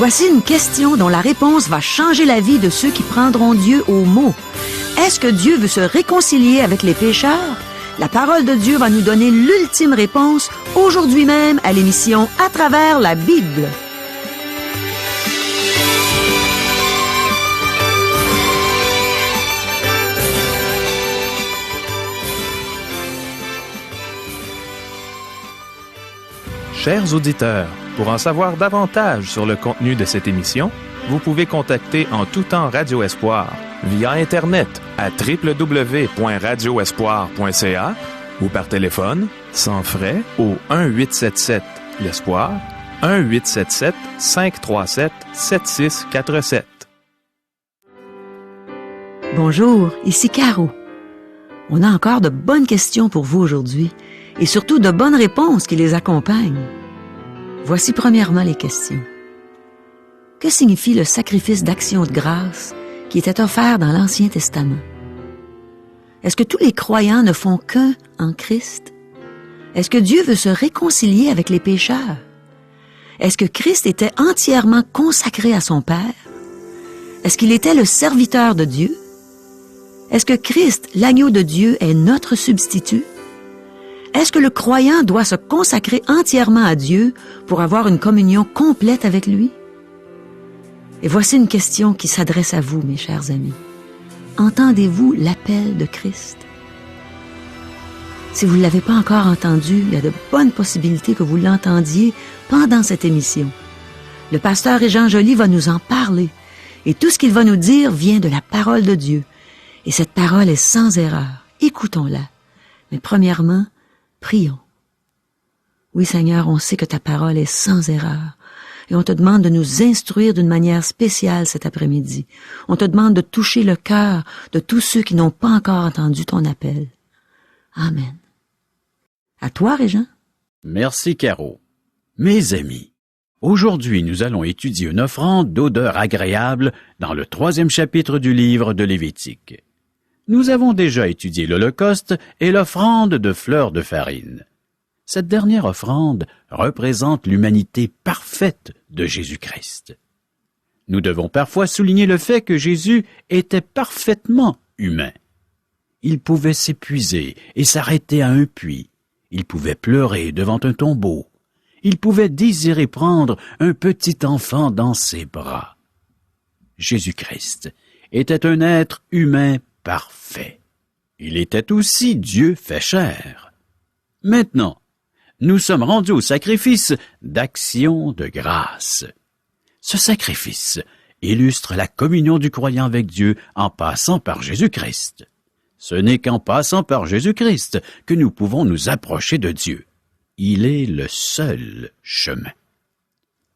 Voici une question dont la réponse va changer la vie de ceux qui prendront Dieu au mot. Est-ce que Dieu veut se réconcilier avec les pécheurs? La parole de Dieu va nous donner l'ultime réponse aujourd'hui même à l'émission À travers la Bible. Chers auditeurs, pour en savoir davantage sur le contenu de cette émission, vous pouvez contacter en tout temps Radio Espoir via Internet à www.radioespoir.ca ou par téléphone, sans frais, au 1-877-l'Espoir, 1-877-537-7647. Bonjour, ici Caro. On a encore de bonnes questions pour vous aujourd'hui et surtout de bonnes réponses qui les accompagnent. Voici premièrement les questions. Que signifie le sacrifice d'action de grâce qui était offert dans l'Ancien Testament? Est-ce que tous les croyants ne font qu'un en Christ? Est-ce que Dieu veut se réconcilier avec les pécheurs? Est-ce que Christ était entièrement consacré à son Père? Est-ce qu'il était le serviteur de Dieu? Est-ce que Christ, l'agneau de Dieu, est notre substitut? Est-ce que le croyant doit se consacrer entièrement à Dieu pour avoir une communion complète avec lui? Et voici une question qui s'adresse à vous, mes chers amis. Entendez-vous l'appel de Christ? Si vous ne l'avez pas encore entendu, il y a de bonnes possibilités que vous l'entendiez pendant cette émission. Le pasteur Régent Joly va nous en parler, et tout ce qu'il va nous dire vient de la parole de Dieu. Et cette parole est sans erreur. Écoutons-la. Mais premièrement, prions. Oui, Seigneur, on sait que ta parole est sans erreur. Et on te demande de nous instruire d'une manière spéciale cet après-midi. On te demande de toucher le cœur de tous ceux qui n'ont pas encore entendu ton appel. Amen. À toi, Régent. Merci, Caro. Mes amis, aujourd'hui, nous allons étudier une offrande d'odeur agréable dans le 3e chapitre du livre de Lévitique. Nous avons déjà étudié l'Holocauste et l'offrande de fleurs de farine. Cette dernière offrande représente l'humanité parfaite de Jésus-Christ. Nous devons parfois souligner le fait que Jésus était parfaitement humain. Il pouvait s'épuiser et s'arrêter à un puits. Il pouvait pleurer devant un tombeau. Il pouvait désirer prendre un petit enfant dans ses bras. Jésus-Christ était un être humain parfait. Il était aussi Dieu fait chair. Maintenant, nous sommes rendus au sacrifice d'action de grâce. Ce sacrifice illustre la communion du croyant avec Dieu en passant par Jésus-Christ. Ce n'est qu'en passant par Jésus-Christ que nous pouvons nous approcher de Dieu. Il est le seul chemin.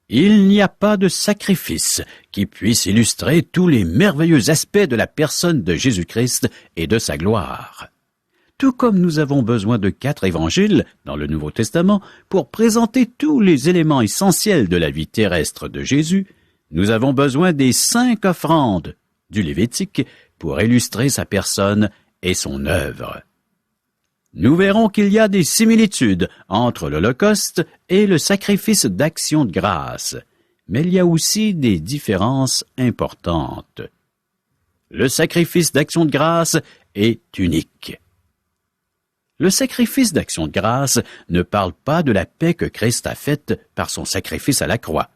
Il n'y a pas de sacrifice qui puisse illustrer tous les merveilleux aspects de la personne de Jésus-Christ et de sa gloire. Tout comme nous avons besoin de 4 évangiles dans le Nouveau Testament pour présenter tous les éléments essentiels de la vie terrestre de Jésus, nous avons besoin des 5 offrandes du Lévitique pour illustrer sa personne et son œuvre. Nous verrons qu'il y a des similitudes entre l'Holocauste et le sacrifice d'action de grâce, mais il y a aussi des différences importantes. Le sacrifice d'action de grâce est unique. Le sacrifice d'action de grâce ne parle pas de la paix que Christ a faite par son sacrifice à la croix,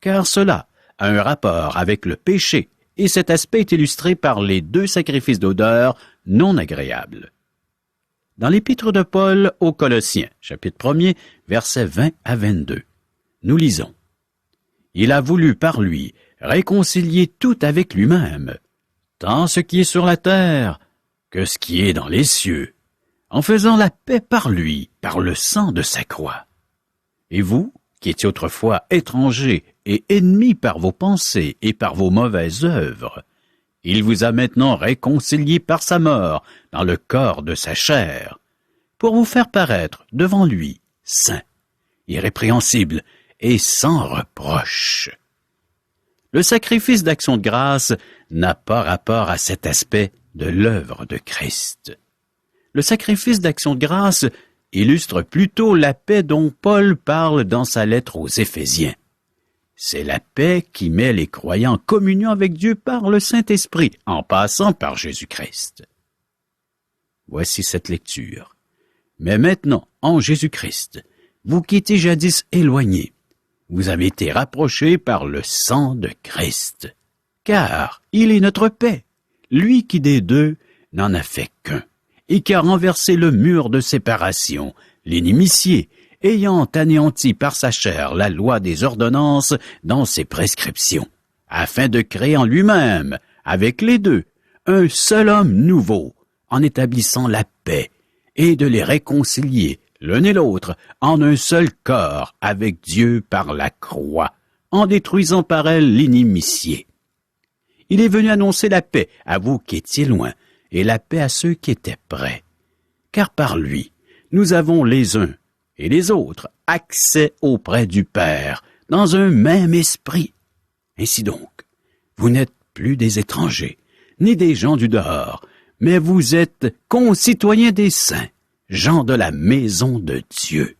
car cela a un rapport avec le péché, et cet aspect est illustré par les 2 sacrifices d'odeur non agréables. Dans l'épître de Paul aux Colossiens, chapitre 1er, versets 20 à 22, nous lisons « Il a voulu par lui réconcilier tout avec lui-même, tant ce qui est sur la terre que ce qui est dans les cieux, en faisant la paix par lui, par le sang de sa croix. Et vous, qui étiez autrefois étrangers et ennemis par vos pensées et par vos mauvaises œuvres, il vous a maintenant réconciliés par sa mort dans le corps de sa chair, pour vous faire paraître devant lui saint, irrépréhensible et sans reproche. » Le sacrifice d'action de grâce n'a pas rapport à cet aspect de l'œuvre de Christ. Le sacrifice d'action de grâce illustre plutôt la paix dont Paul parle dans sa lettre aux Éphésiens. C'est la paix qui met les croyants en communion avec Dieu par le Saint-Esprit, en passant par Jésus-Christ. Voici cette lecture. Mais maintenant, en Jésus-Christ, vous qui étiez jadis éloignés, vous avez été rapprochés par le sang de Christ. Car il est notre paix, lui qui des deux n'en a fait qu'un, et qui a renversé le mur de séparation, l'inimitié, ayant anéanti par sa chair la loi des ordonnances dans ses prescriptions, afin de créer en lui-même, avec les deux, un seul homme nouveau, en établissant la paix, et de les réconcilier, l'un et l'autre, en un seul corps, avec Dieu par la croix, en détruisant par elle l'inimitié. Il est venu annoncer la paix à vous qui étiez loin, et la paix à ceux qui étaient près. Car par lui, nous avons les uns et les autres accès auprès du Père, dans un même esprit. Ainsi donc, vous n'êtes plus des étrangers, ni des gens du dehors, mais vous êtes concitoyens des saints, gens de la maison de Dieu.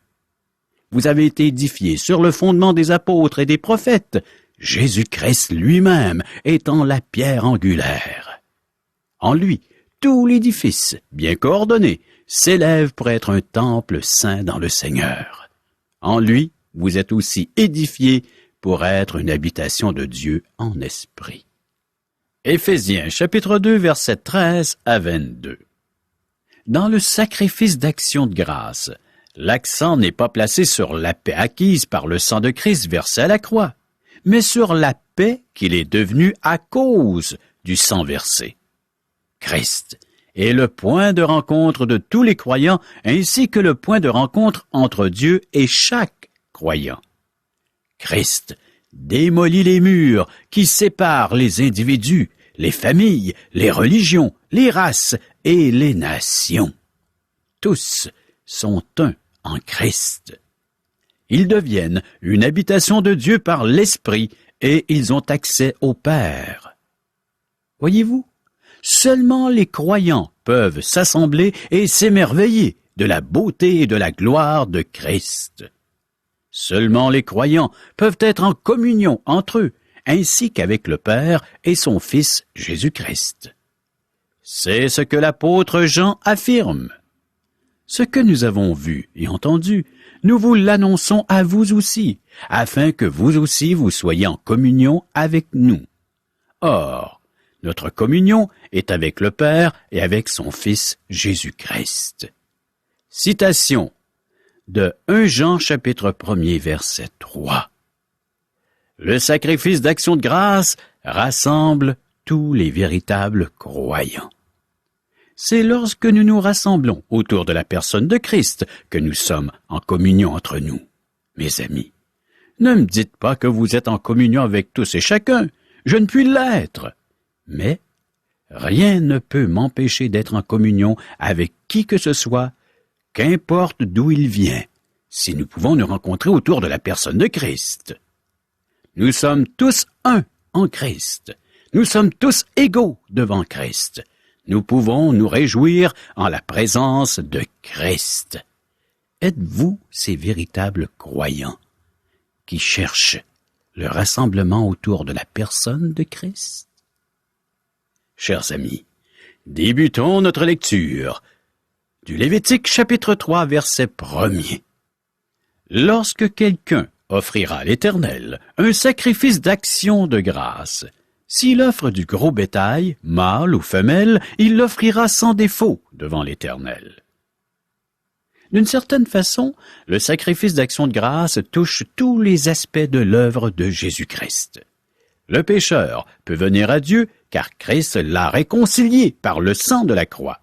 Vous avez été édifiés sur le fondement des apôtres et des prophètes, Jésus-Christ lui-même étant la pierre angulaire. En lui, tout l'édifice, bien coordonné, s'élève pour être un temple saint dans le Seigneur. En lui, vous êtes aussi édifiés pour être une habitation de Dieu en esprit. Éphésiens chapitre 2, versets 13 à 22. Dans le sacrifice d'action de grâce, l'accent n'est pas placé sur la paix acquise par le sang de Christ versé à la croix, mais sur la paix qu'il est devenu à cause du sang versé. Christ est le point de rencontre de tous les croyants, ainsi que le point de rencontre entre Dieu et chaque croyant. Christ démolit les murs qui séparent les individus, les familles, les religions, les races et les nations. Tous sont un en Christ. Ils deviennent une habitation de Dieu par l'Esprit et ils ont accès au Père. Voyez-vous, seulement les croyants peuvent s'assembler et s'émerveiller de la beauté et de la gloire de Christ. Seulement les croyants peuvent être en communion entre eux, ainsi qu'avec le Père et son Fils Jésus-Christ. C'est ce que l'apôtre Jean affirme. Ce que nous avons vu et entendu, nous vous l'annonçons à vous aussi, afin que vous aussi vous soyez en communion avec nous. Or, notre communion est avec le Père et avec son Fils Jésus-Christ. Citation de 1 Jean chapitre 1er verset 3. Le sacrifice d'action de grâce rassemble tous les véritables croyants. C'est lorsque nous nous rassemblons autour de la personne de Christ que nous sommes en communion entre nous. Mes amis, ne me dites pas que vous êtes en communion avec tous et chacun, je ne puis l'être. Mais rien ne peut m'empêcher d'être en communion avec qui que ce soit, qu'importe d'où il vient, si nous pouvons nous rencontrer autour de la personne de Christ. Nous sommes tous un en Christ. Nous sommes tous égaux devant Christ. Nous pouvons nous réjouir en la présence de Christ. Êtes-vous ces véritables croyants qui cherchent le rassemblement autour de la personne de Christ? Chers amis, débutons notre lecture du Lévitique chapitre 3, verset 1er. Lorsque quelqu'un offrira à l'Éternel un sacrifice d'action de grâce, s'il offre du gros bétail, mâle ou femelle, il l'offrira sans défaut devant l'Éternel. D'une certaine façon, le sacrifice d'action de grâce touche tous les aspects de l'œuvre de Jésus-Christ. Le pécheur peut venir à Dieu car Christ l'a réconcilié par le sang de la croix.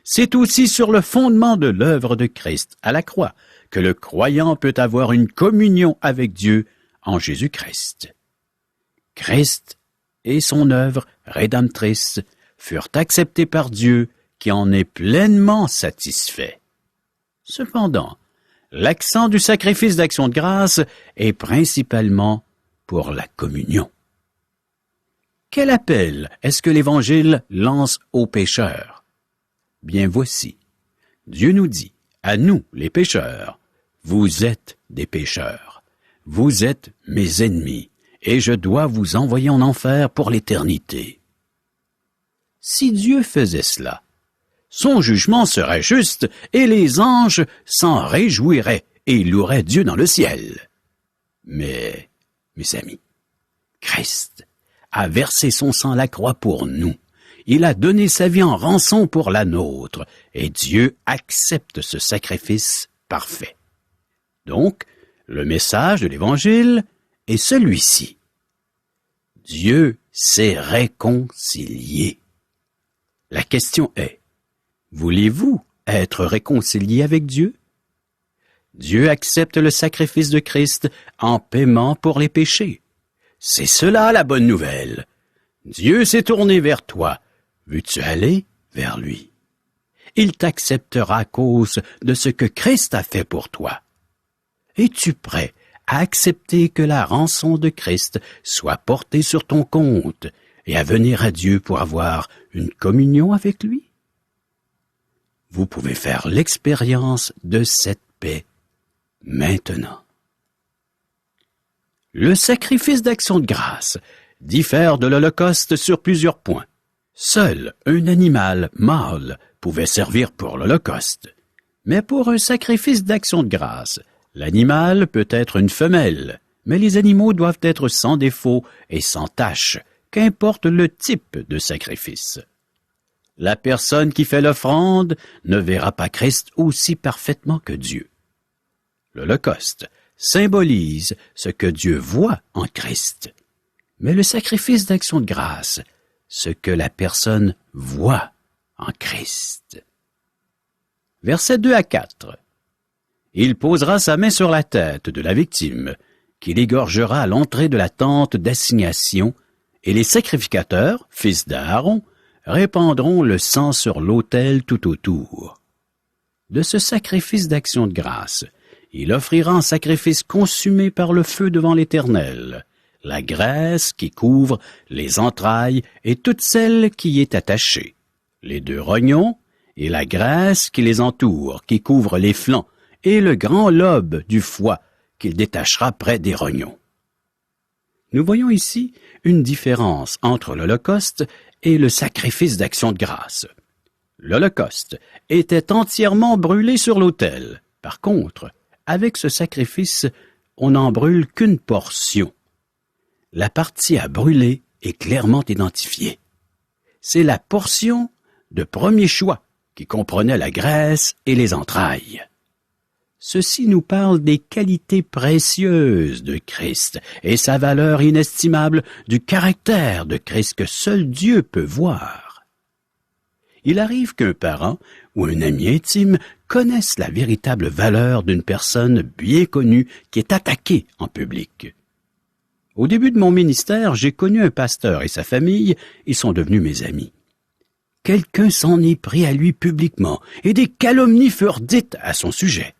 C'est aussi sur le fondement de l'œuvre de Christ à la croix que le croyant peut avoir une communion avec Dieu en Jésus-Christ. Christ et son œuvre rédemptrice furent acceptés par Dieu qui en est pleinement satisfait. Cependant, l'accent du sacrifice d'action de grâce est principalement pour la communion. Quel appel est-ce que l'Évangile lance aux pécheurs? Bien voici, Dieu nous dit, à nous les pécheurs, vous êtes des pécheurs, vous êtes mes ennemis, et je dois vous envoyer en enfer pour l'éternité. » Si Dieu faisait cela, son jugement serait juste et les anges s'en réjouiraient et loueraient Dieu dans le ciel. Mais, mes amis, Christ a versé son sang à la croix pour nous. Il a donné sa vie en rançon pour la nôtre, et Dieu accepte ce sacrifice parfait. Donc, le message de l'Évangile est celui-ci. Dieu s'est réconcilié. La question est, voulez-vous être réconcilié avec Dieu? Dieu accepte le sacrifice de Christ en paiement pour les péchés. C'est cela la bonne nouvelle. Dieu s'est tourné vers toi. Veux-tu aller vers lui? Il t'acceptera à cause de ce que Christ a fait pour toi. Es-tu prêt à accepter que la rançon de Christ soit portée sur ton compte et à venir à Dieu pour avoir une communion avec lui? Vous pouvez faire l'expérience de cette paix maintenant. Le sacrifice d'action de grâce diffère de l'Holocauste sur plusieurs points. Seul un animal mâle pouvait servir pour l'Holocauste. Mais pour un sacrifice d'action de grâce, l'animal peut être une femelle, mais les animaux doivent être sans défaut et sans tache, qu'importe le type de sacrifice. La personne qui fait l'offrande ne verra pas Christ aussi parfaitement que Dieu. L'Holocauste symbolise ce que Dieu voit en Christ, mais le sacrifice d'action de grâce, ce que la personne voit en Christ. Versets 2 à 4. Il posera sa main sur la tête de la victime, qu'il égorgera à l'entrée de la tente d'assignation, et les sacrificateurs, fils d'Aaron, répandront le sang sur l'autel tout autour. De ce sacrifice d'action de grâce, il offrira en sacrifice consumé par le feu devant l'Éternel, la graisse qui couvre les entrailles et toute celle qui y est attachée, les 2 rognons et la graisse qui les entoure, qui couvre les flancs, et le grand lobe du foie qu'il détachera près des rognons. Nous voyons ici une différence entre l'Holocauste et le sacrifice d'action de grâce. L'Holocauste était entièrement brûlé sur l'autel. Par contre, avec ce sacrifice, on n'en brûle qu'une portion. La partie à brûler est clairement identifiée. C'est la portion de premier choix qui comprenait la graisse et les entrailles. Ceci nous parle des qualités précieuses de Christ et sa valeur inestimable du caractère de Christ que seul Dieu peut voir. Il arrive qu'un parent ou un ami intime connaisse la véritable valeur d'une personne bien connue qui est attaquée en public. Au début de mon ministère, j'ai connu un pasteur et sa famille, ils sont devenus mes amis. Quelqu'un s'en est pris à lui publiquement et des calomnies furent dites à son sujet.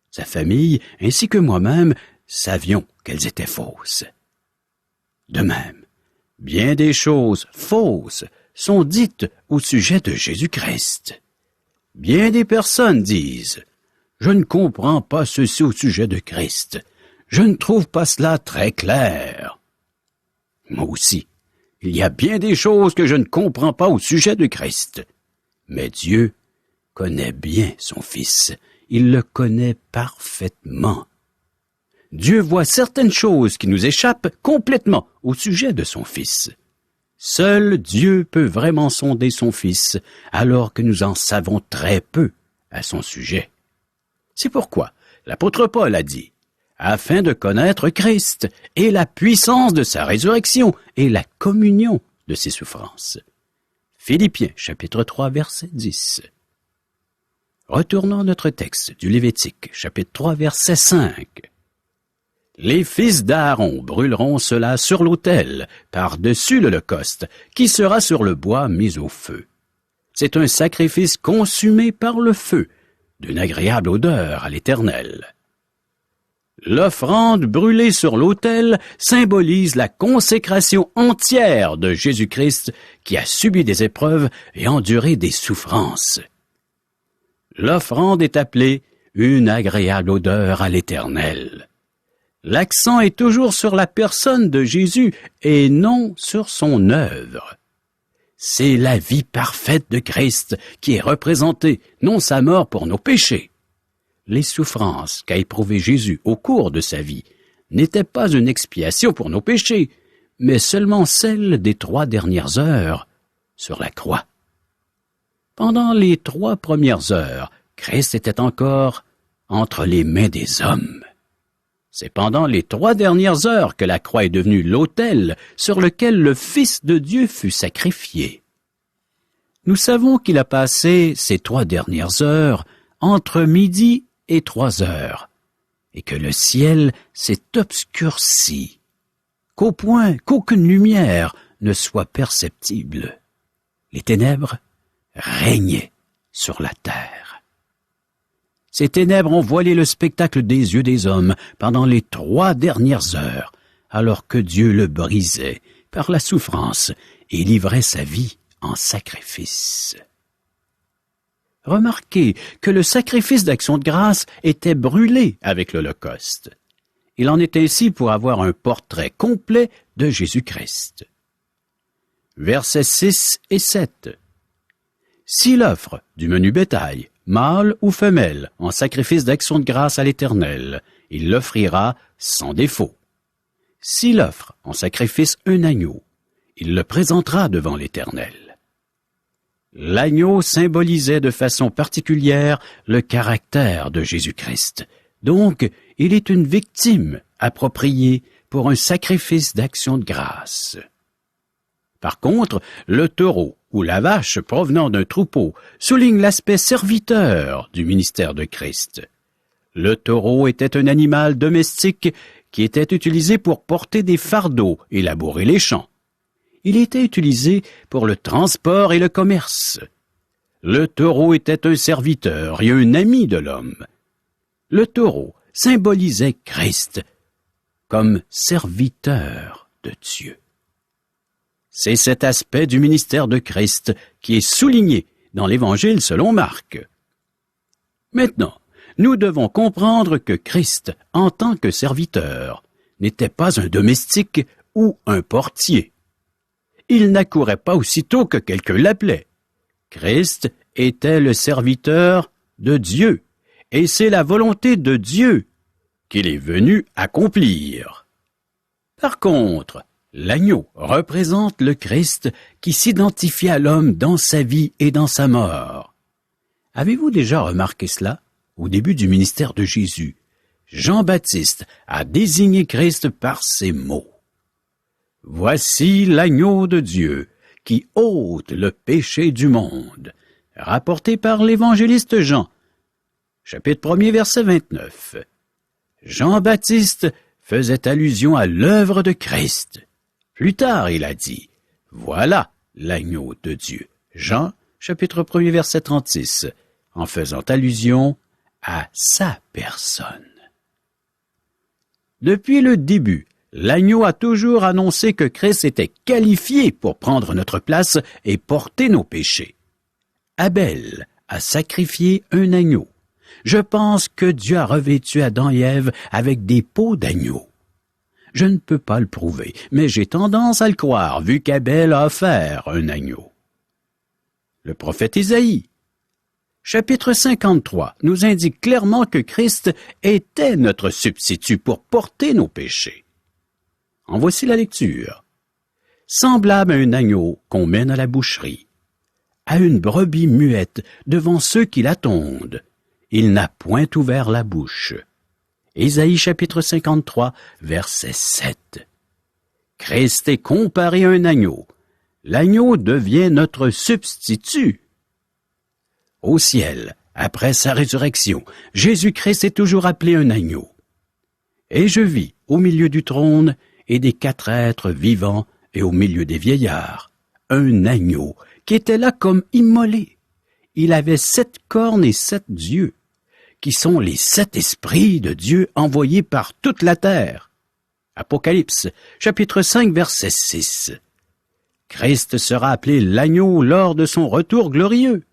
Sa famille, ainsi que moi-même, savions qu'elles étaient fausses. De même, bien des choses fausses sont dites au sujet de Jésus-Christ. Bien des personnes disent « Je ne comprends pas ceci au sujet de Christ. Je ne trouve pas cela très clair. » Moi aussi, il y a bien des choses que je ne comprends pas au sujet de Christ. Mais Dieu connaît bien son Fils. Il le connaît parfaitement. Dieu voit certaines choses qui nous échappent complètement au sujet de son Fils. Seul Dieu peut vraiment sonder son Fils, alors que nous en savons très peu à son sujet. C'est pourquoi l'apôtre Paul a dit « Afin de connaître Christ et la puissance de sa résurrection et la communion de ses souffrances. » Philippiens, chapitre 3, verset 10. Retournons à notre texte du Lévitique, chapitre 3, verset 5. Les fils d'Aaron brûleront cela sur l'autel, par-dessus l'Holocauste, qui sera sur le bois mis au feu. C'est un sacrifice consumé par le feu, d'une agréable odeur à l'Éternel. L'offrande brûlée sur l'autel symbolise la consécration entière de Jésus-Christ qui a subi des épreuves et enduré des souffrances. L'offrande est appelée une agréable odeur à l'Éternel. L'accent est toujours sur la personne de Jésus et non sur son œuvre. C'est la vie parfaite de Christ qui est représentée, non sa mort pour nos péchés. Les souffrances qu'a éprouvées Jésus au cours de sa vie n'étaient pas une expiation pour nos péchés, mais seulement celle des 3 dernières heures sur la croix. Pendant les 3 premières heures, Christ était encore entre les mains des hommes. C'est pendant les 3 dernières heures que la croix est devenue l'autel sur lequel le Fils de Dieu fut sacrifié. Nous savons qu'il a passé ces 3 dernières heures entre midi et 3 heures, et que le ciel s'est obscurci, qu'au point qu'aucune lumière ne soit perceptible. Les ténèbres régnaient sur la terre. Ces ténèbres ont voilé le spectacle des yeux des hommes pendant les 3 dernières heures, alors que Dieu le brisait par la souffrance et livrait sa vie en sacrifice. Remarquez que le sacrifice d'action de grâce était brûlé avec l'Holocauste. Il en est ainsi pour avoir un portrait complet de Jésus-Christ. Versets 6 et 7. Si l'offre du menu bétail, mâle ou femelle, en sacrifice d'action de grâce à l'Éternel, il l'offrira sans défaut. S'il offre en sacrifice un agneau, il le présentera devant l'Éternel. L'agneau symbolisait de façon particulière le caractère de Jésus-Christ. Donc, il est une victime appropriée pour un sacrifice d'action de grâce. Par contre, le taureau ou la vache provenant d'un troupeau souligne l'aspect serviteur du ministère de Christ. Le taureau était un animal domestique qui était utilisé pour porter des fardeaux et labourer les champs. Il était utilisé pour le transport et le commerce. Le taureau était un serviteur et un ami de l'homme. Le taureau symbolisait Christ comme serviteur de Dieu. C'est cet aspect du ministère de Christ qui est souligné dans l'Évangile selon Marc. Maintenant, nous devons comprendre que Christ, en tant que serviteur, n'était pas un domestique ou un portier. Il n'accourait pas aussitôt que quelqu'un l'appelait. Christ était le serviteur de Dieu, et c'est la volonté de Dieu qu'il est venu accomplir. Par contre, l'agneau représente le Christ qui s'identifie à l'homme dans sa vie et dans sa mort. Avez-vous déjà remarqué cela? Au début du ministère de Jésus, Jean-Baptiste a désigné Christ par ces mots. « Voici l'agneau de Dieu qui ôte le péché du monde », rapporté par l'évangéliste Jean, chapitre 1er, verset 29. Jean-Baptiste faisait allusion à l'œuvre de Christ. Plus tard, il a dit, « Voilà l'agneau de Dieu ». Jean, chapitre 1er, verset 36, en faisant allusion à sa personne. Depuis le début, l'agneau a toujours annoncé que Christ était qualifié pour prendre notre place et porter nos péchés. Abel a sacrifié un agneau. Je pense que Dieu a revêtu Adam et Ève avec des peaux d'agneau. Je ne peux pas le prouver, mais j'ai tendance à le croire, vu qu'Abel a offert un agneau. Le prophète Isaïe, chapitre 53, nous indique clairement que Christ était notre substitut pour porter nos péchés. En voici la lecture. Semblable à un agneau qu'on mène à la boucherie, à une brebis muette devant ceux qui l'attendent, il n'a point ouvert la bouche. Ésaïe chapitre 53, verset 7. Christ est comparé à un agneau. L'agneau devient notre substitut. Au ciel, après sa résurrection, Jésus-Christ est toujours appelé un agneau. Et je vis au milieu du trône et des 4 êtres vivants et au milieu des vieillards, un agneau qui était là comme immolé. Il avait 7 cornes et 7 yeux, qui sont les 7 esprits de Dieu envoyés par toute la terre. Apocalypse, chapitre 5, verset 6. Christ sera appelé l'agneau lors de son retour glorieux.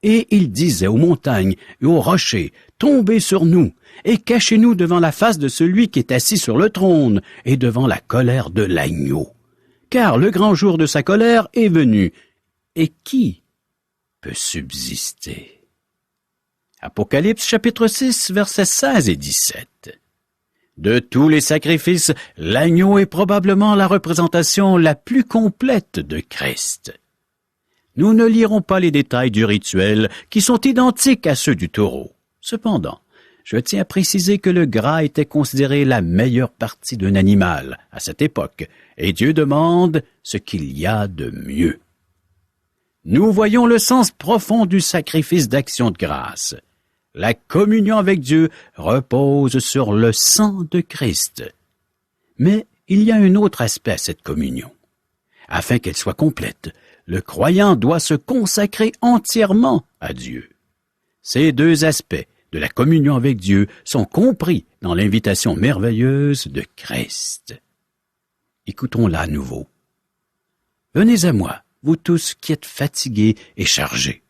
Et il disait aux montagnes et aux rochers, « Tombez sur nous, et cachez-nous devant la face de celui qui est assis sur le trône, et devant la colère de l'agneau. Car le grand jour de sa colère est venu, et qui peut subsister? » Apocalypse chapitre 6, versets 16 et 17. De tous les sacrifices, l'agneau est probablement la représentation la plus complète de Christ. Nous ne lirons pas les détails du rituel qui sont identiques à ceux du taureau. Cependant, je tiens à préciser que le gras était considéré la meilleure partie d'un animal à cette époque, et Dieu demande ce qu'il y a de mieux. Nous voyons le sens profond du sacrifice d'action de grâce. La communion avec Dieu repose sur le sang de Christ. Mais il y a un autre aspect à cette communion. Afin qu'elle soit complète, le croyant doit se consacrer entièrement à Dieu. Ces deux aspects de la communion avec Dieu sont compris dans l'invitation merveilleuse de Christ. Écoutons-la à nouveau. « Venez à moi, vous tous qui êtes fatigués et chargés,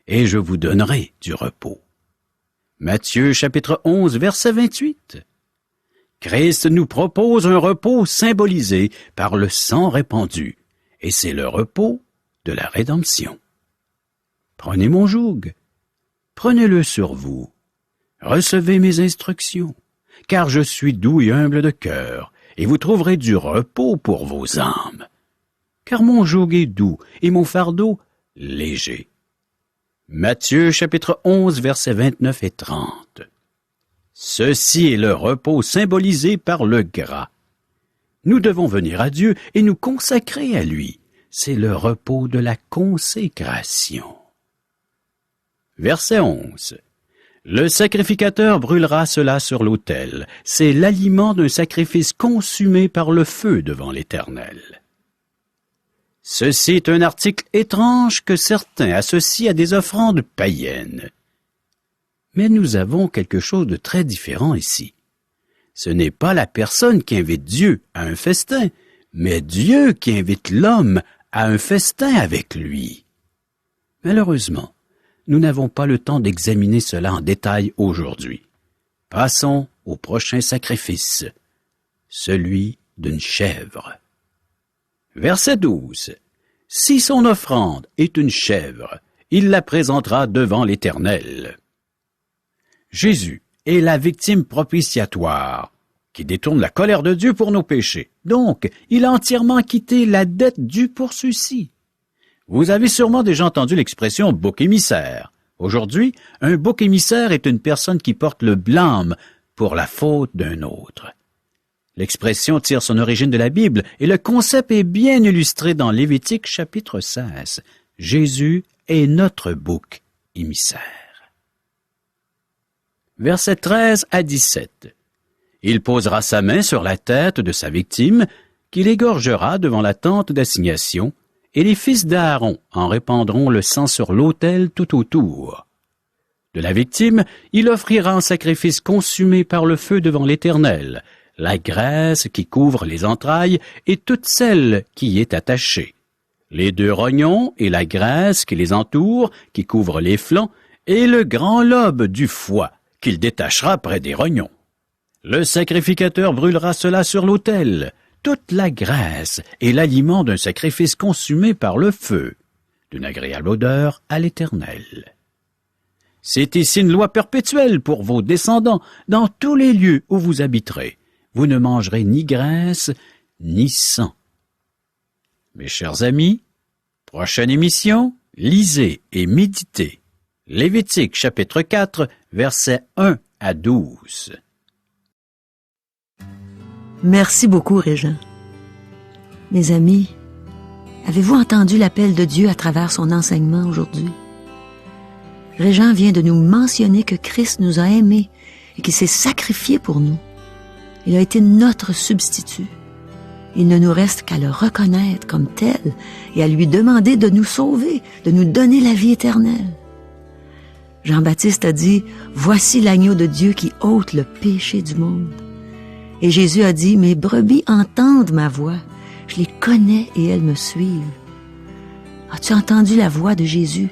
et je vous donnerai du repos. » Matthieu chapitre 11, verset 28. Christ nous propose un repos symbolisé par le sang répandu, et c'est le repos de la rédemption. Prenez mon joug, prenez-le sur vous, recevez mes instructions, car je suis doux et humble de cœur, et vous trouverez du repos pour vos âmes. Car mon joug est doux et mon fardeau léger. Matthieu chapitre 11, versets 29 et 30. Ceci est le repos symbolisé par le gras. Nous devons venir à Dieu et nous consacrer à lui. C'est le repos de la consécration. Verset 11. Le sacrificateur brûlera cela sur l'autel. C'est l'aliment d'un sacrifice consumé par le feu devant l'Éternel. Ceci est un article étrange que certains associent à des offrandes païennes. Mais nous avons quelque chose de très différent ici. Ce n'est pas la personne qui invite Dieu à un festin, mais Dieu qui invite l'homme à un festin avec lui. Malheureusement, nous n'avons pas le temps d'examiner cela en détail aujourd'hui. Passons au prochain sacrifice, celui d'une chèvre. Verset 12. Si son offrande est une chèvre, il la présentera devant l'Éternel. Jésus est la victime propitiatoire qui détourne la colère de Dieu pour nos péchés. Donc, il a entièrement quitté la dette due pour ceux-ci. Vous avez sûrement déjà entendu l'expression « bouc émissaire ». Aujourd'hui, un bouc émissaire est une personne qui porte le blâme pour la faute d'un autre. L'expression tire son origine de la Bible et le concept est bien illustré dans Lévitique chapitre 16. Jésus est notre bouc émissaire. Versets 13 à 17. Il posera sa main sur la tête de sa victime, qu'il égorgera devant la tente d'assignation, et les fils d'Aaron en répandront le sang sur l'autel tout autour. De la victime, il offrira en sacrifice consumé par le feu devant l'Éternel, la graisse qui couvre les entrailles et toute celle qui y est attachée, les 2 rognons et la graisse qui les entoure, qui couvre les flancs, et le grand lobe du foie, qu'il détachera près des rognons. Le sacrificateur brûlera cela sur l'autel, toute la graisse est l'aliment d'un sacrifice consumé par le feu, d'une agréable odeur à l'Éternel. C'est ici une loi perpétuelle pour vos descendants dans tous les lieux où vous habiterez. Vous ne mangerez ni graisse, ni sang. Mes chers amis, prochaine émission, lisez et méditez. Lévitique chapitre 4, versets 1 à 12. Merci beaucoup, Régent. Mes amis, avez-vous entendu l'appel de Dieu à travers son enseignement aujourd'hui? Régent vient de nous mentionner que Christ nous a aimés et qu'il s'est sacrifié pour nous. Il a été notre substitut. Il ne nous reste qu'à le reconnaître comme tel et à lui demander de nous sauver, de nous donner la vie éternelle. Jean-Baptiste a dit « Voici l'agneau de Dieu qui ôte le péché du monde. » Et Jésus a dit « Mes brebis entendent ma voix. Je les connais et elles me suivent. » As-tu entendu la voix de Jésus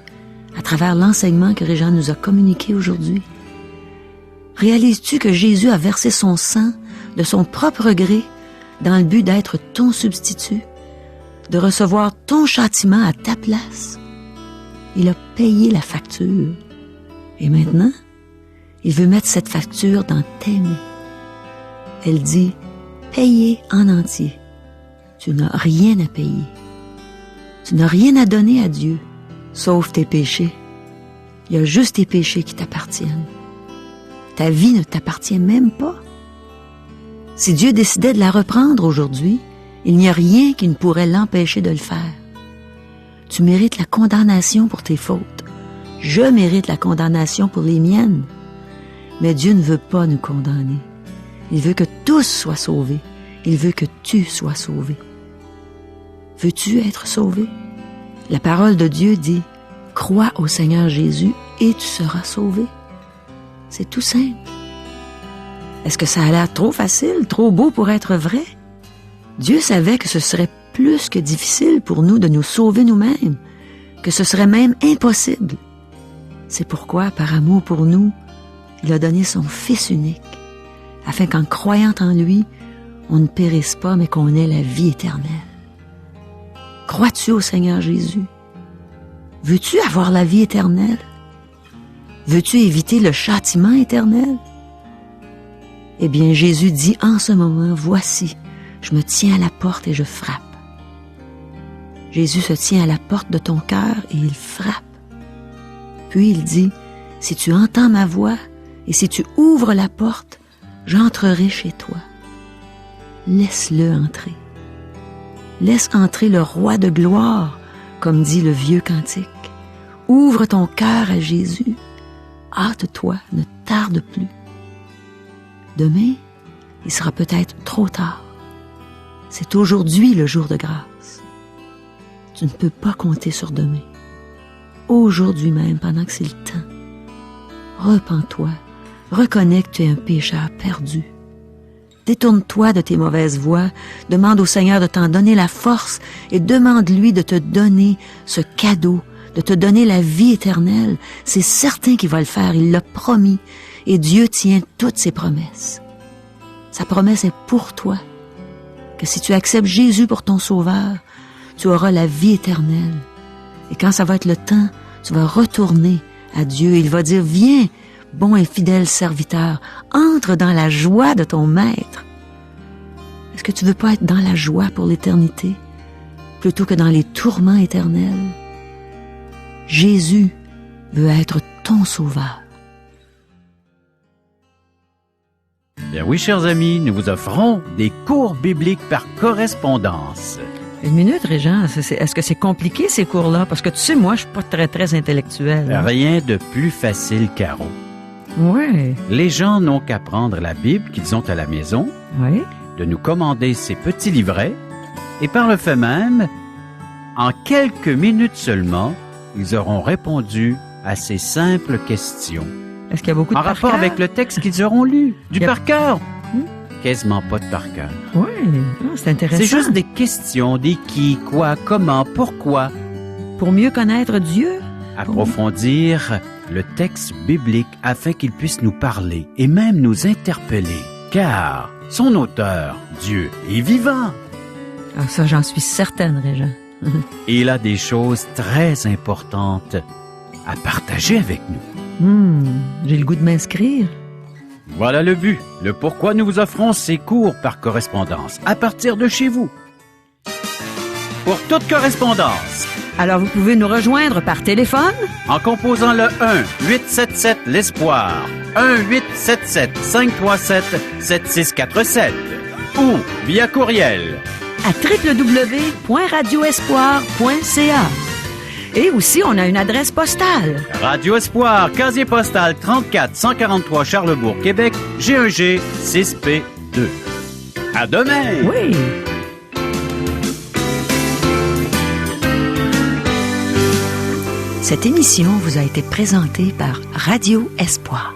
à travers l'enseignement que Régent nous a communiqué aujourd'hui? Réalises-tu que Jésus a versé son sang de son propre gré dans le but d'être ton substitut, de recevoir ton châtiment à ta place? Il a payé la facture. Et maintenant, il veut mettre cette facture dans tes mains. Elle dit, payé en entier. Tu n'as rien à payer. Tu n'as rien à donner à Dieu, sauf tes péchés. Il y a juste tes péchés qui t'appartiennent. Ta vie ne t'appartient même pas. Si Dieu décidait de la reprendre aujourd'hui, il n'y a rien qui ne pourrait l'empêcher de le faire. Tu mérites la condamnation pour tes fautes. Je mérite la condamnation pour les miennes. Mais Dieu ne veut pas nous condamner. Il veut que tous soient sauvés. Il veut que tu sois sauvé. Veux-tu être sauvé? La parole de Dieu dit, crois au Seigneur Jésus et tu seras sauvé. C'est tout simple. Est-ce que ça a l'air trop facile, trop beau pour être vrai? Dieu savait que ce serait plus que difficile pour nous de nous sauver nous-mêmes, que ce serait même impossible. C'est pourquoi, par amour pour nous, il a donné son Fils unique, afin qu'en croyant en lui, on ne périsse pas, mais qu'on ait la vie éternelle. Crois-tu au Seigneur Jésus? Veux-tu avoir la vie éternelle? Veux-tu éviter le châtiment éternel? Eh bien, Jésus dit en ce moment, voici, je me tiens à la porte et je frappe. Jésus se tient à la porte de ton cœur et il frappe. Puis il dit, si tu entends ma voix et si tu ouvres la porte, j'entrerai chez toi. Laisse-le entrer. Laisse entrer le roi de gloire, comme dit le vieux cantique. Ouvre ton cœur à Jésus. Hâte-toi, ne tarde plus. Demain, il sera peut-être trop tard. C'est aujourd'hui le jour de grâce. Tu ne peux pas compter sur demain. Aujourd'hui même, pendant que c'est le temps, repens-toi, reconnais que tu es un pécheur perdu. Détourne-toi de tes mauvaises voies, demande au Seigneur de t'en donner la force et demande-lui de te donner ce cadeau, de te donner la vie éternelle. C'est certain qu'il va le faire, il l'a promis, et Dieu tient toutes ses promesses. Sa promesse est pour toi, que si tu acceptes Jésus pour ton sauveur, tu auras la vie éternelle. Et quand ça va être le temps, tu vas retourner à Dieu et il va dire, viens, bon et fidèle serviteur, entre dans la joie de ton maître. Est-ce que tu veux pas être dans la joie pour l'éternité, plutôt que dans les tourments éternels? Jésus veut être ton sauveur. Bien oui, chers amis, nous vous offrons des cours bibliques par correspondance. Une minute, Régent, est-ce que c'est compliqué ces cours-là? Parce que tu sais, moi, je suis pas très intellectuel. Rien de plus facile, Caro. Oui. Les gens n'ont qu'à prendre la Bible qu'ils ont à la maison, Oui. de nous commander ces petits livrets, et par le fait même, en quelques minutes seulement, ils auront répondu à ces simples questions. Est-ce qu'il y a beaucoup de En par rapport cœur? avec le texte qu'ils auront lu. Du Il y a- par cœur. Quasiment pas de par cœur. Oui, c'est intéressant. C'est juste des questions, des qui, quoi, comment, pourquoi. Pour mieux connaître Dieu. Approfondir le texte biblique afin qu'il puisse nous parler et même nous interpeller. Car son auteur, Dieu, est vivant. Ah, ça, j'en suis certaine, Régent. Et il a des choses très importantes à partager avec nous. J'ai le goût de m'inscrire. Voilà le but, le pourquoi nous vous offrons ces cours par correspondance à partir de chez vous. Pour toute correspondance, Alors, vous pouvez nous rejoindre par téléphone, en composant le 1-877-l'Espoir, 1-877-537-7647 ou via courriel. à www.radioespoir.ca. Et aussi, on a une adresse postale. Radio Espoir, casier postal 34 143 Charlebourg, Québec, G1G 6P2. À demain! Oui. Cette émission vous a été présentée par Radio Espoir.